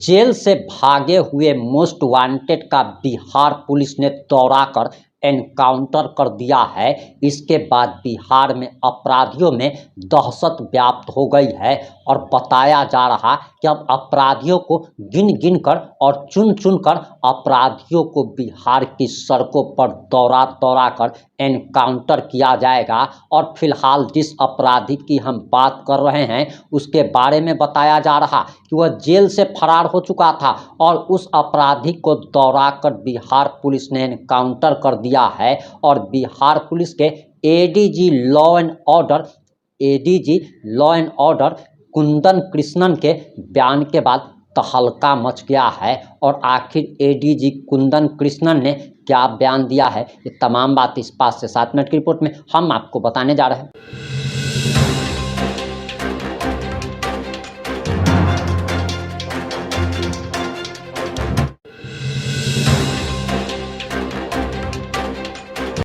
Jail से भागे हुए मोस्ट वांटेड का बिहार पुलिस ने दौड़ा कर एनकाउंटर कर दिया है। इसके बाद बिहार में अपराधियों में दहशत व्याप्त हो गई है और बताया जा रहा कि अब अपराधियों को गिन गिन कर और चुन चुन कर अपराधियों को बिहार की सड़कों पर दौड़ा दौड़ा कर एनकाउंटर किया जाएगा। और फिलहाल जिस अपराधी की हम बात कर रहे हैं उसके बारे में बताया जा रहा कि वह जेल से फरार हो चुका था और उस अपराधी को दौड़ाकर बिहार पुलिस ने एनकाउंटर कर दिया है। और बिहार पुलिस के ADG law and order Kundan Krishnan के बयान के बाद तहलका मच गया है। और आखिर एडीजी कुंदन कृष्णन ने क्या बयान दिया है, ये तमाम बात इस 5 से 7 मिनट की रिपोर्ट में हम आपको बताने जा रहे हैं।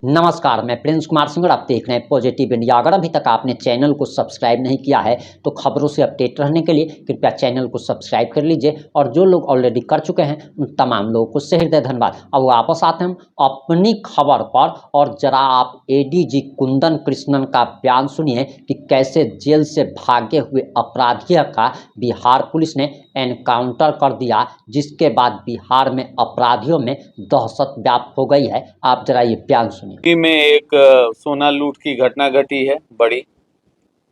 नमस्कार, मैं प्रिंस कुमार सिंह और आप देख रहे हैं पॉजिटिव इंडिया। अगर अभी तक आपने चैनल को सब्सक्राइब नहीं किया है तो खबरों से अपडेट रहने के लिए कृपया चैनल को सब्सक्राइब कर लीजिए। और जो लोग ऑलरेडी कर चुके हैं उन तमाम लोगों को हृदय धन्यवाद। अब वापस आते हैं हम अपनी खबर पर और जरा आप एडीजी कुंदन कृष्णन का बयान सुनिए कि कैसे जेल से भागे हुए अपराधियों का बिहार पुलिस ने एनकाउंटर कर दिया, जिसके बाद बिहार में अपराधियों में दहशत व्याप्त हो गई है। आप जरा ये बयान सुनिए। में एक सोना लूट की घटना घटी है बड़ी,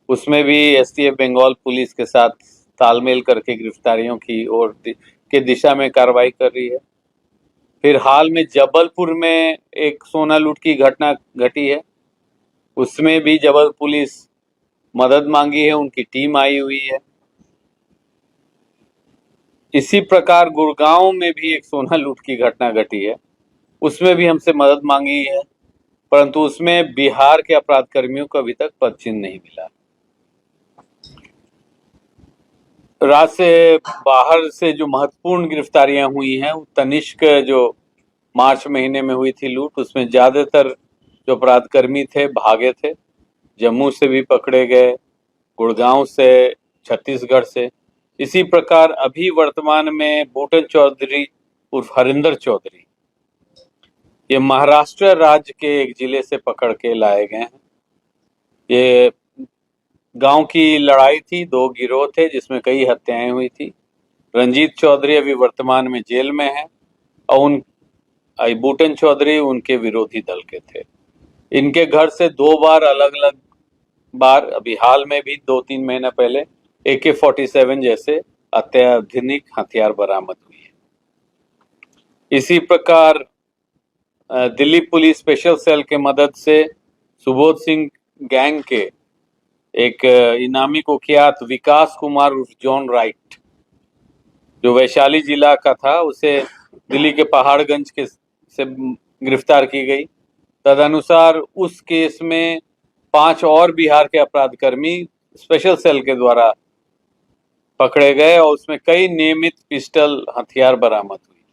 उसमें भी एसटीएफ बंगाल पुलिस के साथ तालमेल करके गिरफ्तारियों की ओर के दिशा में कार्रवाई कर रही है। फिर हाल में जबलपुर में एक सोना लूट की घटना घटी है, उसमें भी जबलपुर पुलिस मदद मांगी है, उनकी टीम आई हुई है। इसी प्रकार गुड़गांव में भी एक सोना लूट की घटना घटी है, उसमें भी हमसे मदद मांगी है, परंतु उसमें बिहार के अपराध कर्मियों को अभी तक पदचिन्ह नहीं मिला। राज्य से बाहर से जो महत्वपूर्ण गिरफ्तारियां हुई हैं, तनिष्क जो मार्च महीने में हुई थी लूट, उसमें ज्यादातर जो अपराध कर्मी थे भागे थे। जम्मू से भी पकड़े गए, गुड़गांव से, छत्तीसगढ़ से। इसी प्रकार अभी वर्तमान में बूटन चौधरी उर्फ हरिंदर चौधरी, ये महाराष्ट्र राज्य के एक जिले से पकड़ के लाए गए हैं। ये गांव की लड़ाई थी, 2 गिरोह थे जिसमें कई हत्याएं हुई थी। रंजीत चौधरी अभी वर्तमान में जेल में है और बूटन चौधरी उनके विरोधी दल के थे। इनके घर से 2 बार अलग अलग बार, अभी हाल में भी 2-3 महीना पहले AK-47 जैसे अत्याधुनिक हथियार बरामद हुई है। इसी प्रकार दिल्ली पुलिस स्पेशल सेल के मदद से सुबोध सिंह गैंग के एक इनामी कुख्यात विकास कुमार उर्फ जॉन राइट, जो वैशाली जिला का था, उसे दिल्ली के पहाड़गंज के से गिरफ्तार की गई। तदनुसार उस केस में 5 और बिहार के अपराध कर्मी स्पेशल सेल के द्वारा पकड़े गए और उसमें कई नियमित पिस्टल हथियार बरामद हुई।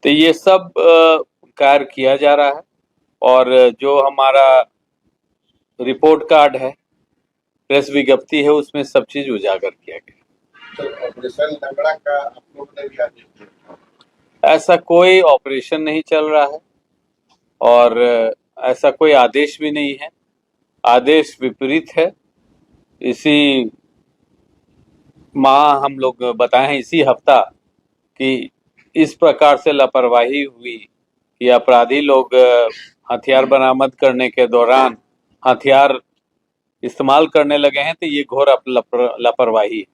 तो ये सब कार्य किया जा रहा है और जो हमारा रिपोर्ट कार्ड है, प्रेस विज्ञप्ति है, उसमेउसमें सब चीज उजागर किया गया। ऐसा कोई ऑपरेशन नहीं चल रहा है और ऐसा कोई आदेश भी नहीं है। आदेश विपरीत है। इसी माह हम लोग बताए हैं, इसी हफ्ता, कि इस प्रकार से लापरवाही हुई कि अपराधी लोग हथियार बरामद करने के दौरान हथियार इस्तेमाल करने लगे हैं, तो ये घोर लापरवाही है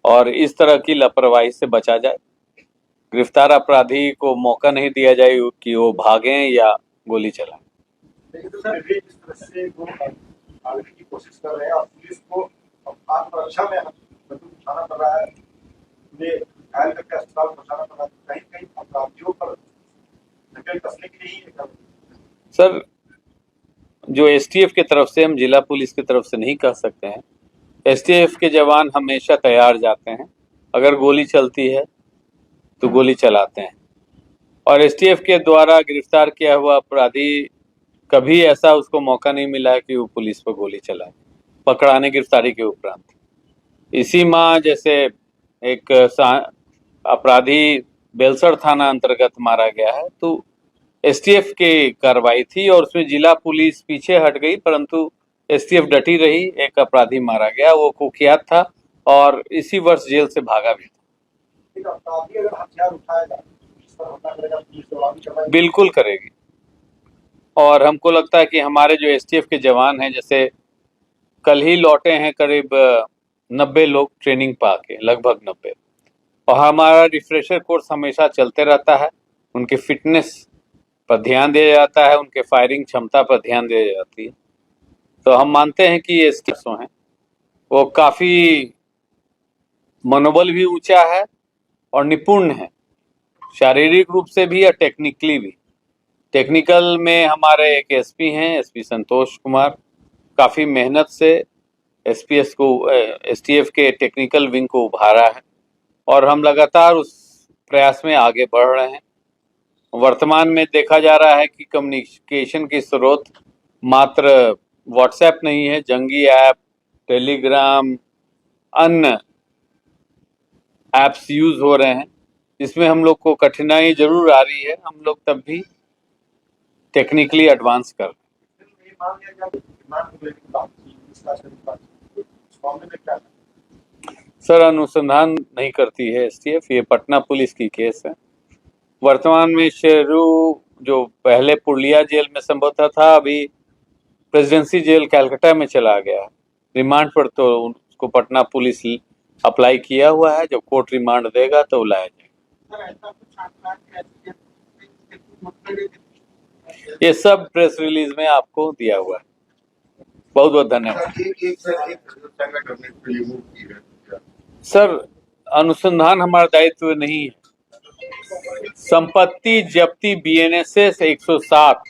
और इस तरह की लापरवाही से बचा जाए। गिरफ्तार अपराधी को मौका नहीं दिया जाए कि वो भागें या गोली चलाएं। की कोशिश कर रहे हैं और पुलिस को आत्मरक्षा में उठाना पड़ रहा है, घायल करके अस्पताल पहुंचाना पड़ रहा है। कहीं कहीं अपराधियों पर नकेल कसने के लिए ही सर, जो एसटीएफ की तरफ से, हम जिला पुलिस की तरफ से नहीं कह सकते हैं। एसटीएफ के जवान हमेशा तैयार जाते हैं, अगर गोली चलती है तो गोली चलाते हैं। और एसटीएफ के द्वारा गिरफ्तार किया हुआ अपराधी कभी ऐसा उसको मौका नहीं मिला है कि वो पुलिस पर गोली चलाए, पकड़ाने गिरफ्तारी के उपरांत। इसी माह जैसे एक अपराधी बेलसर थाना अंतर्गत मारा गया है। तो एसटीएफ की कार्रवाई थी और उसमें जिला पुलिस पीछे हट गई, परंतु एसटीएफ डटी रही। एक अपराधी मारा गया, वो कुख्यात था और इसी वर्ष जेल से भागा भी था। एक अपराधी अगर हथियार उठाएगा, इस पर हमला करेगा, पुलिस जवाबी कार्रवाई बिल्कुल करेगी। और हमको लगता है कि हमारे जो एसटीएफ के जवान हैं, जैसे कल ही लौटे हैं करीब 90 लोग ट्रेनिंग पा के, लगभग 90, और हमारा रिफ्रेशर कोर्स हमेशा चलते रहता है। उनके फिटनेस पर ध्यान दिया जाता है, उनके फायरिंग क्षमता पर ध्यान दिया जाती है। तो हम मानते हैं कि ये एसटीएफ हैं वो काफी मनोबल भी ऊंचा है और निपुण है, शारीरिक रूप से भी और टेक्निकली भी। टेक्निकल में हमारे एक एसपी हैं, एसपी संतोष कुमार, काफी मेहनत से एसपीएस को एसटीएफ के टेक्निकल विंग को उभारा है और हम लगातार उस प्रयास में आगे बढ़ रहे हैं। वर्तमान में देखा जा रहा है कि कम्युनिकेशन की स्रोत मात्र व्हाट्सएप नहीं है, जंगी ऐप, टेलीग्राम, अन्य ऐप्स यूज हो रहे हैं। इसमें हम लोग को कठिनाई जरूर आ रही है, हम लोग तब भी टेक्निकली एडवांस कर रहे हैं। ये मान लिया जाए कि डिमांड को लेकर बात की, इसका से बात की, इस मामले में क्या है? सर, अनुसंधान नहीं करती है एसटीएफ, ये पटना पुलिस की केस है। वर्तमान में शेरू जो पहले पुरलिया जेल में संभवतः था, अभी प्रेसिडेंसी जेल कलकत्ता में चला गया है रिमांड पर। तो उसको पटना पुलिस अप्लाई किया हुआ है, जब कोर्ट रिमांड देगा तो लाया जाएगा। ये सब प्रेस रिलीज में आपको दिया हुआ है। बहुत बहुत धन्यवाद। सर, अनुसंधान हमारा दायित्व नहीं है। संपत्ति जब्ती बीएनएसएस 107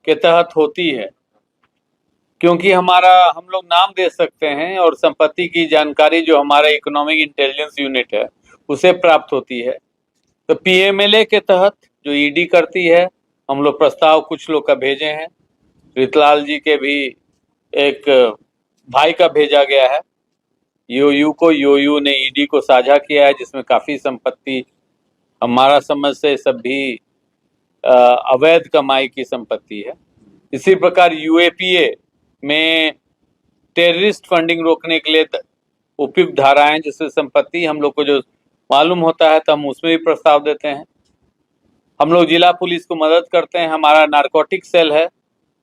के तहत होती है, क्योंकि हम लोग नाम दे सकते हैं और संपत्ति की जानकारी जो हमारा इकोनॉमिक इंटेलिजेंस यूनिट है उसे प्राप्त होती है। तो पीएमएलए के तहत जो ईडी करती है, हम लोग प्रस्ताव कुछ लोग का भेजे हैं। रितलाल जी के भी एक भाई का भेजा गया है योयू ने ईडी को साझा किया है, जिसमें काफी संपत्ति हमारा समझ से सब भी अवैध कमाई की संपत्ति है। इसी प्रकार यूएपीए में टेररिस्ट फंडिंग रोकने के लिए उपयुक्त धाराएं, जिससे संपत्ति हम लोग को जो मालूम होता है तो हम उसमें भी प्रस्ताव देते हैं। हम लोग जिला पुलिस को मदद करते हैं। हमारा नारकोटिक सेल है,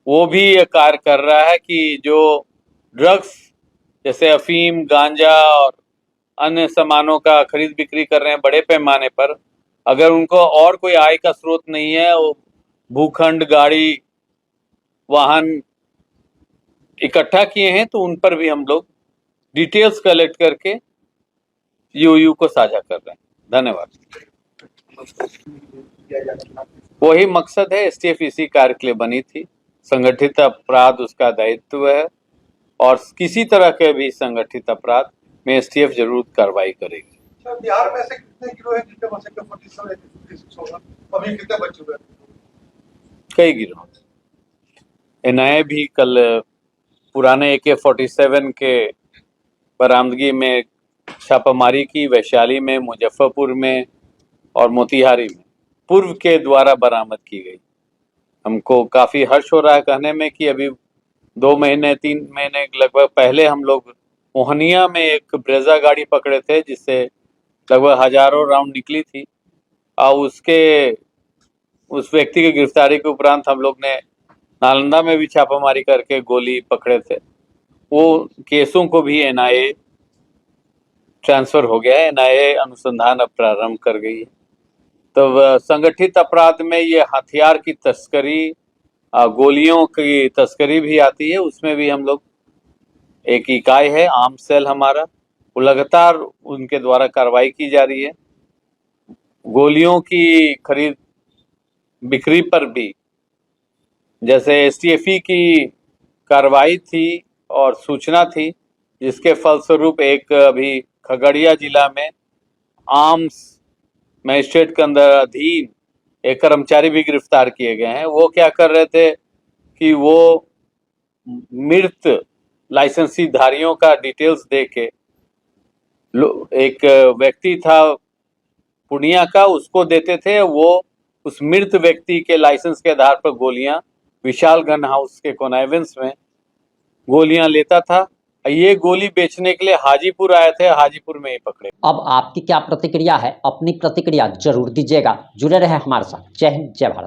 वो भी ये कार्य कर रहा है कि जो ड्रग्स जैसे अफीम, गांजा और अन्य सामानों का खरीद बिक्री कर रहे हैं बड़े पैमाने पर, अगर उनको और कोई आय का स्रोत नहीं है, वो भूखंड, गाड़ी, वाहन इकट्ठा किए हैं, तो उन पर भी हम लोग डिटेल्स कलेक्ट करके यूयू को साझा कर रहे हैं। धन्यवाद। वही मकसद है, एसटीएफ इसी कार्य के लिए बनी थी। संगठित अपराध उसका दायित्व है और किसी तरह के भी संगठित अपराध में एसटीएफ जरूर कार्रवाई करेगी। बिहार में ऐसे कितने गिरोह हैं जिनके पास अभी कितने बचे हुए हैं? कई गिरोह। एनआईए भी कल पुराने AK-47 के बरामदगी में छापामारी की, वैशाली में, मुजफ्फरपुर में और मोतिहारी में पूर्व के द्वारा बरामद की गई। हमको काफी हर्ष हो रहा है कहने में कि अभी 2 महीने 3 महीने लगभग पहले हम लोग मोहनिया में एक ब्रेजा गाड़ी पकड़े थे, जिससे लगभग हजारों राउंड निकली थी, और उस व्यक्ति की गिरफ्तारी के उपरांत हम लोग ने नालंदा में भी छापामारी करके गोली पकड़े थे। वो केसों को भी एनआईए ट्रांसफर हो गया है, एनआईए अनुसंधान अब प्रारंभ कर गई है। तो संगठित अपराध में ये हथियार की तस्करी, गोलियों की तस्करी भी आती है, उसमें भी हम लोग एक इकाई है, आर्म सेल हमारा, वो लगातार उनके द्वारा कार्रवाई की जा रही है। गोलियों की खरीद बिक्री पर भी जैसे एसटीएफई की कार्रवाई थी और सूचना थी, जिसके फलस्वरूप एक अभी खगड़िया जिला में आर्म्स मजिस्ट्रेट के अंदर अधीन एक कर्मचारी भी गिरफ्तार किए गए हैं। वो क्या कर रहे थे कि वो मृत लाइसेंसी धारियों का डिटेल्स दे के एक व्यक्ति था पूर्णिया का, उसको देते थे। वो उस मृत व्यक्ति के लाइसेंस के आधार पर गोलियां विशाल गन हाउस के कॉन्वेंस में गोलियां लेता था। ये गोली बेचने के लिए हाजीपुर आए थे, हाजीपुर में ही पकड़े। अब आपकी क्या प्रतिक्रिया है? अपनी प्रतिक्रिया जरूर दीजिएगा। जुड़े रहे हमारे साथ। जय हिंद, जय भारत।